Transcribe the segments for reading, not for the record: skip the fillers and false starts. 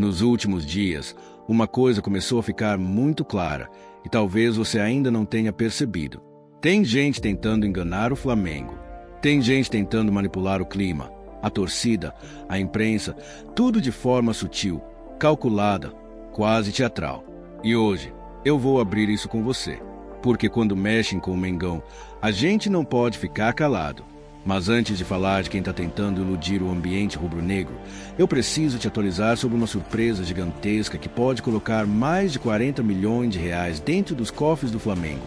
Nos últimos dias, uma coisa começou a ficar muito clara e talvez você ainda não tenha percebido. Tem gente tentando enganar o Flamengo. Tem gente tentando manipular o clima, a torcida, a imprensa, tudo de forma sutil, calculada, quase teatral. E hoje, eu vou abrir isso com você. Porque quando mexem com o Mengão, a gente não pode ficar calado. Mas antes de falar de quem está tentando iludir o ambiente rubro-negro, eu preciso te atualizar sobre uma surpresa gigantesca que pode colocar mais de 40 milhões de reais dentro dos cofres do Flamengo.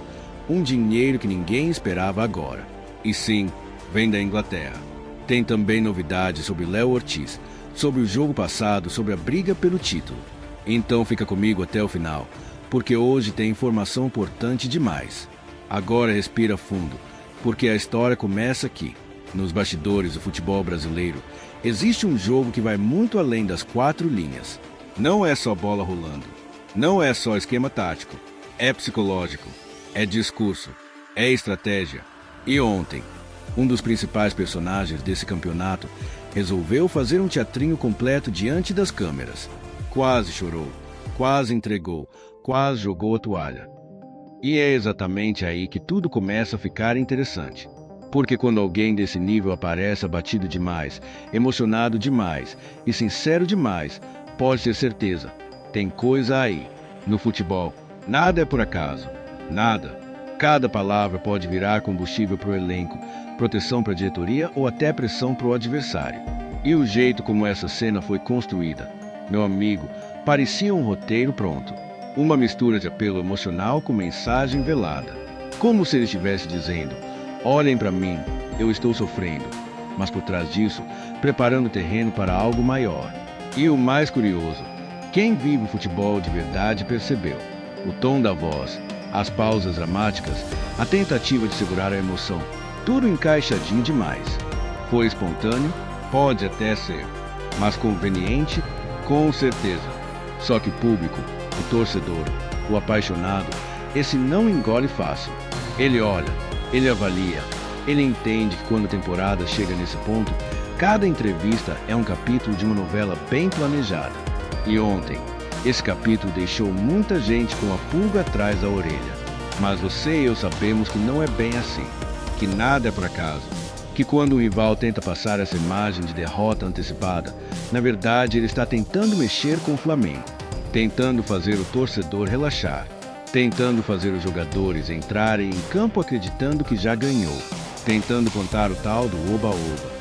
Um dinheiro que ninguém esperava agora. E sim, vem da Inglaterra. Tem também novidades sobre Léo Ortiz, sobre o jogo passado, sobre a briga pelo título. Então fica comigo até o final, porque hoje tem informação importante demais. Agora respira fundo, porque a história começa aqui. Nos bastidores do futebol brasileiro, existe um jogo que vai muito além das 4 linhas. Não é só bola rolando, não é só esquema tático, é psicológico, é discurso, é estratégia. E ontem, um dos principais personagens desse campeonato resolveu fazer um teatrinho completo diante das câmeras. Quase chorou, quase entregou, quase jogou a toalha. E é exatamente aí que tudo começa a ficar interessante. Porque quando alguém desse nível aparece abatido demais, emocionado demais e sincero demais, pode ter certeza, tem coisa aí. No futebol, nada é por acaso. Nada. Cada palavra pode virar combustível para o elenco, proteção para a diretoria ou até pressão para o adversário. E o jeito como essa cena foi construída, meu amigo, parecia um roteiro pronto. Uma mistura de apelo emocional com mensagem velada. Como se ele estivesse dizendo: olhem para mim, eu estou sofrendo. Mas por trás disso, preparando o terreno para algo maior. E o mais curioso, quem vive o futebol de verdade percebeu. O tom da voz, as pausas dramáticas, a tentativa de segurar a emoção. Tudo encaixadinho demais. Foi espontâneo? Pode até ser. Mas conveniente? Com certeza. Só que o público, o torcedor, o apaixonado, esse não engole fácil. Ele olha, ele avalia, ele entende que quando a temporada chega nesse ponto, cada entrevista é um capítulo de uma novela bem planejada. E ontem, esse capítulo deixou muita gente com a pulga atrás da orelha. Mas você e eu sabemos que não é bem assim, que nada é por acaso, que quando um rival tenta passar essa imagem de derrota antecipada, na verdade ele está tentando mexer com o Flamengo, tentando fazer o torcedor relaxar, tentando fazer os jogadores entrarem em campo acreditando que já ganhou, tentando contar o tal do oba-oba.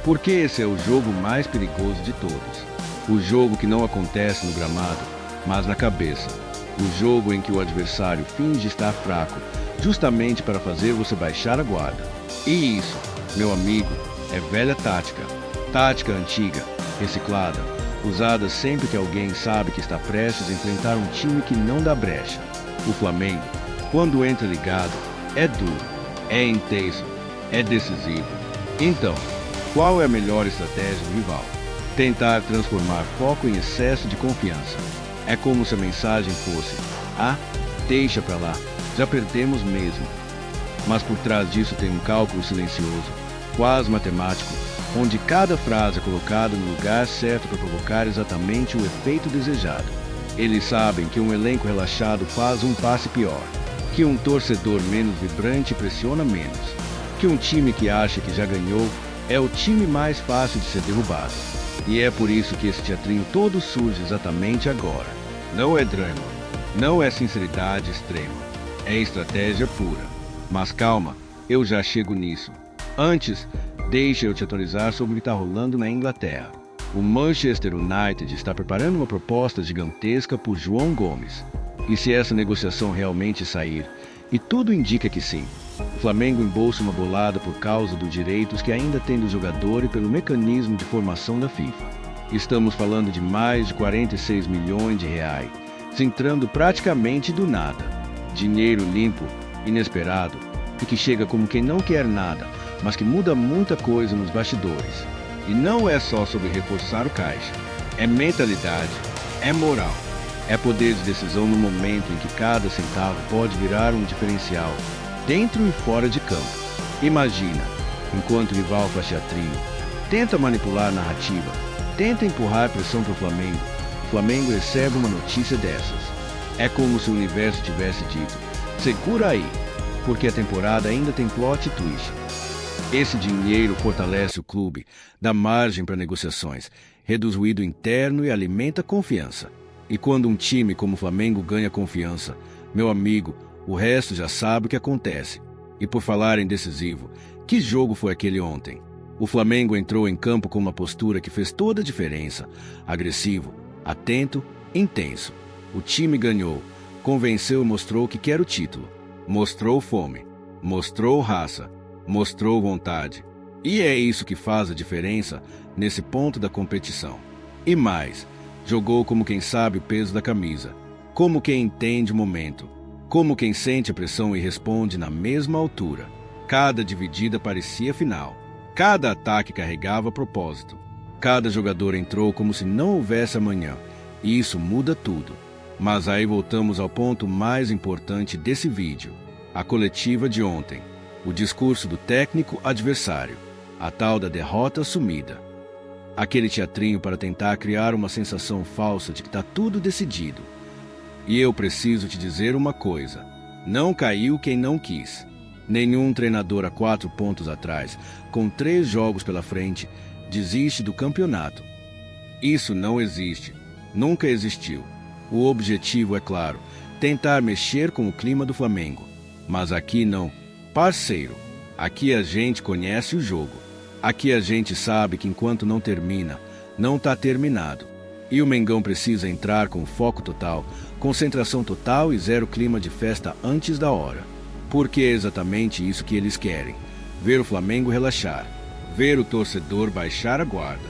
Porque esse é o jogo mais perigoso de todos. O jogo que não acontece no gramado, mas na cabeça. O jogo em que o adversário finge estar fraco, justamente para fazer você baixar a guarda. E isso, meu amigo, é velha tática. Tática antiga, reciclada, usada sempre que alguém sabe que está prestes a enfrentar um time que não dá brecha. O Flamengo, quando entra ligado, é duro, é intenso, é decisivo. Então, qual é a melhor estratégia do rival? Tentar transformar foco em excesso de confiança. É como se a mensagem fosse: ah, deixa pra lá, já perdemos mesmo. Mas por trás disso tem um cálculo silencioso, quase matemático, onde cada frase é colocada no lugar certo para provocar exatamente o efeito desejado. Eles sabem que um elenco relaxado faz um passe pior, que um torcedor menos vibrante pressiona menos, que um time que acha que já ganhou é o time mais fácil de ser derrubado. E é por isso que esse teatrinho todo surge exatamente agora. Não é drama, não é sinceridade extrema, é estratégia pura. Mas calma, eu já chego nisso. Antes, deixa eu te atualizar sobre o que está rolando na Inglaterra. O Manchester United está preparando uma proposta gigantesca por João Gomes. E se essa negociação realmente sair, e tudo indica que sim, o Flamengo embolsa uma bolada por causa dos direitos que ainda tem do jogador e pelo mecanismo de formação da FIFA. Estamos falando de mais de 46 milhões de reais, se entrando praticamente do nada. Dinheiro limpo, inesperado, e que chega como quem não quer nada, mas que muda muita coisa nos bastidores. E não é só sobre reforçar o caixa, é mentalidade, é moral, é poder de decisão no momento em que cada centavo pode virar um diferencial, dentro e fora de campo. Imagina, enquanto o rival faz teatrinho, tenta manipular a narrativa, tenta empurrar pressão para o Flamengo, Flamengo recebe uma notícia dessas. É como se o universo tivesse dito: segura aí, porque a temporada ainda tem plot twist. Esse dinheiro fortalece o clube, dá margem para negociações, reduz o ruído interno e alimenta confiança. E quando um time como o Flamengo ganha confiança, meu amigo, o resto já sabe o que acontece. E por falar em decisivo, que jogo foi aquele ontem? O Flamengo entrou em campo com uma postura que fez toda a diferença. Agressivo, atento, intenso. O time ganhou, convenceu e mostrou que quer o título. Mostrou fome, mostrou raça, mostrou vontade. E é isso que faz a diferença nesse ponto da competição. E mais, jogou como quem sabe o peso da camisa, como quem entende o momento, como quem sente a pressão e responde na mesma altura. Cada dividida parecia final, cada ataque carregava propósito, cada jogador entrou como se não houvesse amanhã, e isso muda tudo. Mas aí voltamos ao ponto mais importante desse vídeo, a coletiva de ontem, o discurso do técnico adversário, a tal da derrota assumida. Aquele teatrinho para tentar criar uma sensação falsa de que está tudo decidido. E eu preciso te dizer uma coisa: não caiu quem não quis. Nenhum treinador há 4 pontos atrás, com 3 jogos pela frente, desiste do campeonato. Isso não existe. Nunca existiu. O objetivo é claro, tentar mexer com o clima do Flamengo. Mas aqui não, parceiro. Aqui a gente conhece o jogo. Aqui a gente sabe que enquanto não termina, não está terminado. E o Mengão precisa entrar com foco total, concentração total e zero clima de festa antes da hora. Porque é exatamente isso que eles querem. Ver o Flamengo relaxar. Ver o torcedor baixar a guarda.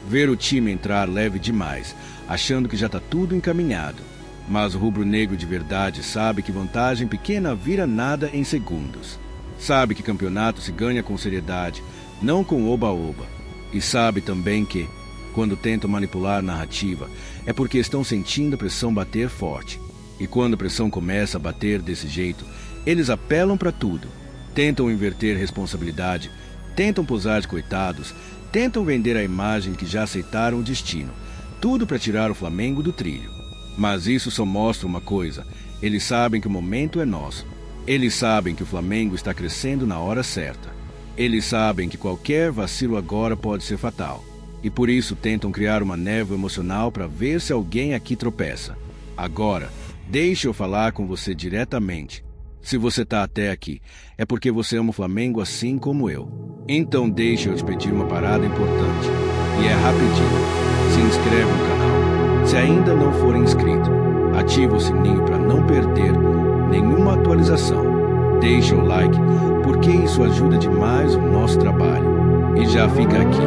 Ver o time entrar leve demais, achando que já está tudo encaminhado. Mas o rubro-negro de verdade sabe que vantagem pequena vira nada em segundos. Sabe que campeonato se ganha com seriedade, não com oba-oba. E sabe também que, quando tentam manipular a narrativa, é porque estão sentindo a pressão bater forte. E quando a pressão começa a bater desse jeito, eles apelam para tudo. Tentam inverter responsabilidade, tentam posar de coitados, tentam vender a imagem que já aceitaram o destino. Tudo para tirar o Flamengo do trilho. Mas isso só mostra uma coisa: eles sabem que o momento é nosso. Eles sabem que o Flamengo está crescendo na hora certa. Eles sabem que qualquer vacilo agora pode ser fatal. E por isso tentam criar uma névoa emocional para ver se alguém aqui tropeça. Agora, deixe eu falar com você diretamente. Se você está até aqui, é porque você ama o Flamengo assim como eu. Então deixe eu te pedir uma parada importante. E é rapidinho. Se inscreve no canal. Se ainda não for inscrito, ativa o sininho para não perder nenhuma atualização. Deixa o like, porque isso ajuda demais o nosso trabalho. E já fica aqui,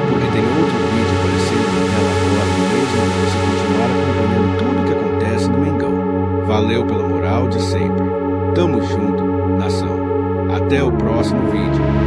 porque tem outro vídeo aparecendo na tela agora mesmo para você continuar acompanhando tudo o que acontece no Mengão. Valeu pela moral de sempre. Tamo junto, nação. Até o próximo vídeo.